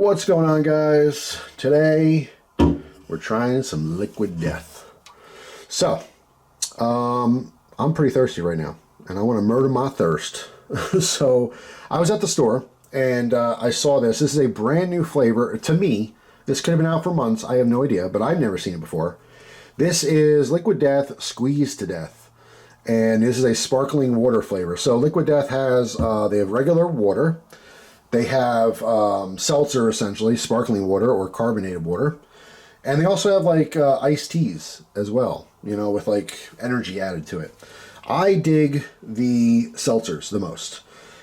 What's going on, guys? Today we're trying some liquid death. So I'm pretty thirsty right now and I want to murder my thirst. So I was at the store and I saw this. This is a brand new flavor to me. This could have been out for months, I have no idea, but I've never seen it before. This is Liquid Death Squeezed to Death, and this is a sparkling water flavor. So Liquid Death has they have regular water. They have seltzer, essentially, sparkling water or carbonated water. And they also have like iced teas as well, you know, with like energy added to it. I dig the seltzers the most.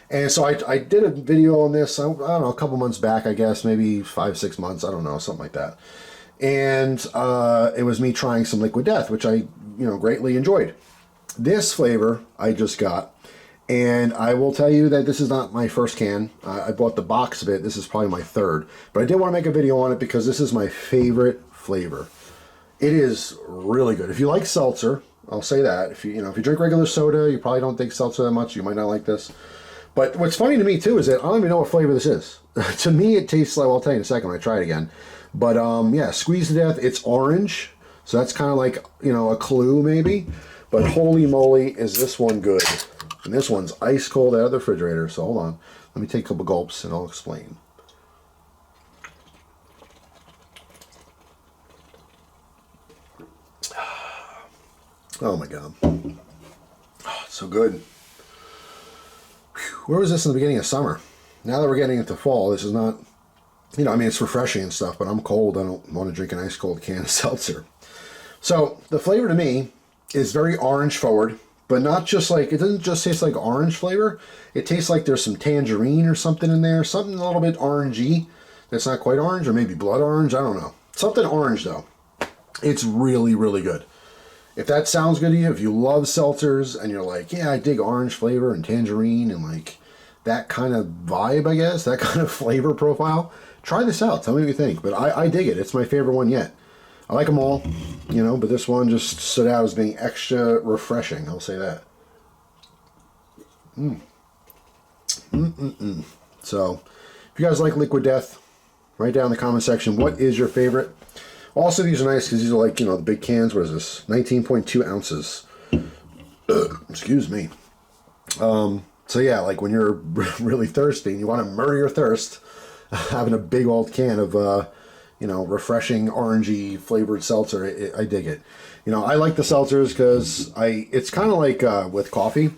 And so I did a video on this, I don't know, a couple months back, I guess, maybe 5-6 months, I don't know, something like that. And it was me trying some Liquid Death, which I, greatly enjoyed. This flavor I just got. And I will tell you that this is not my first can. I bought the box of it. This is probably my third. But I did want to make a video on it because this is my favorite flavor. It is really good. If you like seltzer, I'll say that. If you drink regular soda, you probably don't think seltzer that much. You might not like this. But what's funny to me too is that I don't even know what flavor this is. To me, it tastes like, well, I'll tell you in a second when I try it again. But yeah, Squeezed to Death. It's orange. So that's kind of like, a clue maybe. But holy moly, is this one good. And this one's ice cold out of the refrigerator. So hold on. Let me take a couple gulps and I'll explain. Oh my God. Oh, it's so good. Where was this in the beginning of summer? Now that we're getting into fall, this is not, it's refreshing and stuff, but I'm cold. I don't want to drink an ice cold can of seltzer. So the flavor to me is very orange forward. But not just like, it doesn't just taste like orange flavor. It tastes like there's some tangerine or something in there. Something a little bit orangey. That's not quite orange, or maybe blood orange. I don't know. Something orange, though. It's really, really good. If that sounds good to you, if you love seltzers and you're like, yeah, I dig orange flavor and tangerine and like that kind of vibe, I guess, that kind of flavor profile, try this out. Tell me what you think. But I dig it. It's my favorite one yet. I like them all, but this one just stood out as being extra refreshing. I'll say that. So, if you guys like Liquid Death, write down in the comment section, what is your favorite? Also, these are nice because these are like, the big cans. What is this? 19.2 ounces. Excuse me. So yeah, like when you're really thirsty and you want to murder your thirst, having a big old can of, refreshing orangey flavored seltzer. I dig it. I like the seltzers because it's kind of like with coffee.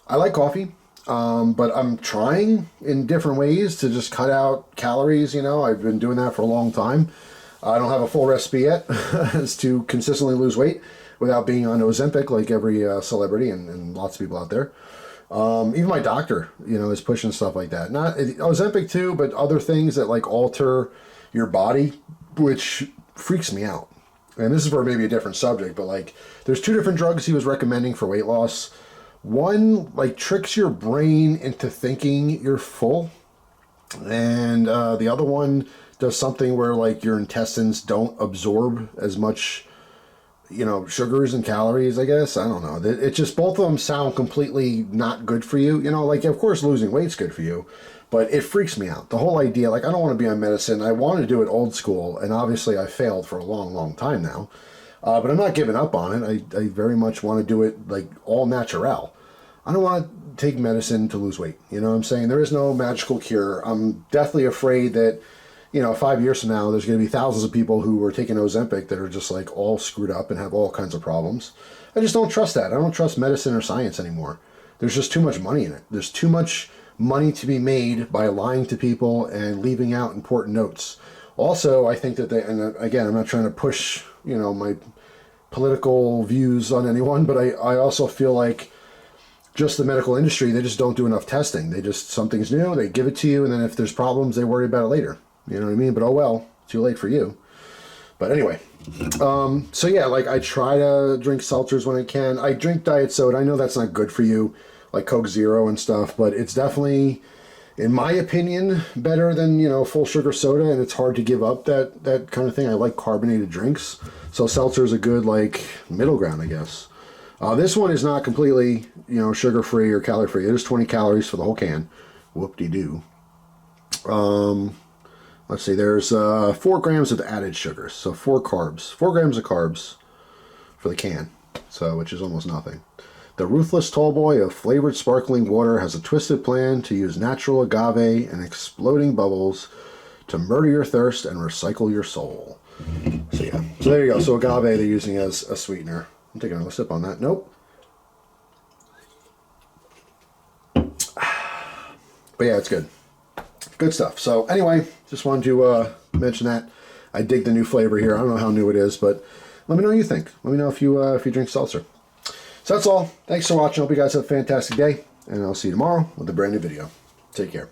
I like coffee, but I'm trying in different ways to just cut out calories. I've been doing that for a long time. I don't have a full recipe yet as to consistently lose weight without being on Ozempic like every celebrity and lots of people out there. Even my doctor, is pushing stuff like that. Not Ozempic too, but other things that like alter your body, which freaks me out. And this is for maybe a different subject, but like there's 2 different drugs he was recommending for weight loss. One like tricks your brain into thinking you're full, and the other one does something where like your intestines don't absorb as much sugars and calories, I guess. I don't know. It's just both of them sound completely not good for you. Like of course losing weight's good for you, but it freaks me out. The whole idea, like I don't want to be on medicine. I want to do it old school, and obviously I failed for a long, long time now. But I'm not giving up on it. I very much want to do it like all natural. I don't want to take medicine to lose weight. You know what I'm saying? There is no magical cure. I'm deathly afraid that 5 years from now, there's going to be thousands of people who are taking Ozempic that are just like all screwed up and have all kinds of problems. I just don't trust that. I don't trust medicine or science anymore. There's just too much money in it. There's too much money to be made by lying to people and leaving out important notes. Also, I think that and again, I'm not trying to push, my political views on anyone, but I also feel like just the medical industry, they just don't do enough testing. Something's new, they give it to you, and then if there's problems, they worry about it later. You know what I mean? But oh well, too late for you. But anyway, so yeah, like I try to drink seltzers when I can. I drink diet soda. I know that's not good for you, like Coke Zero and stuff, but it's definitely, in my opinion, better than, full sugar soda, and it's hard to give up that kind of thing. I like carbonated drinks, so seltzer is a good, like, middle ground, I guess. This one is not completely, sugar-free or calorie-free. It is 20 calories for the whole can. Whoop-de-doo. let's see, there's 4 grams of added sugars, so 4 carbs. 4 grams of carbs for the can, so which is almost nothing. The ruthless tallboy of flavored sparkling water has a twisted plan to use natural agave and exploding bubbles to murder your thirst and recycle your soul. So yeah, so there you go. So agave they're using as a sweetener. I'm taking a sip on that. Nope. But yeah, it's good. Good stuff. So anyway, just wanted to mention that. I dig the new flavor here. I don't know how new it is, but let me know what you think. Let me know if you drink seltzer. So that's all. Thanks for watching. Hope you guys have a fantastic day, and I'll see you tomorrow with a brand new video. Take care.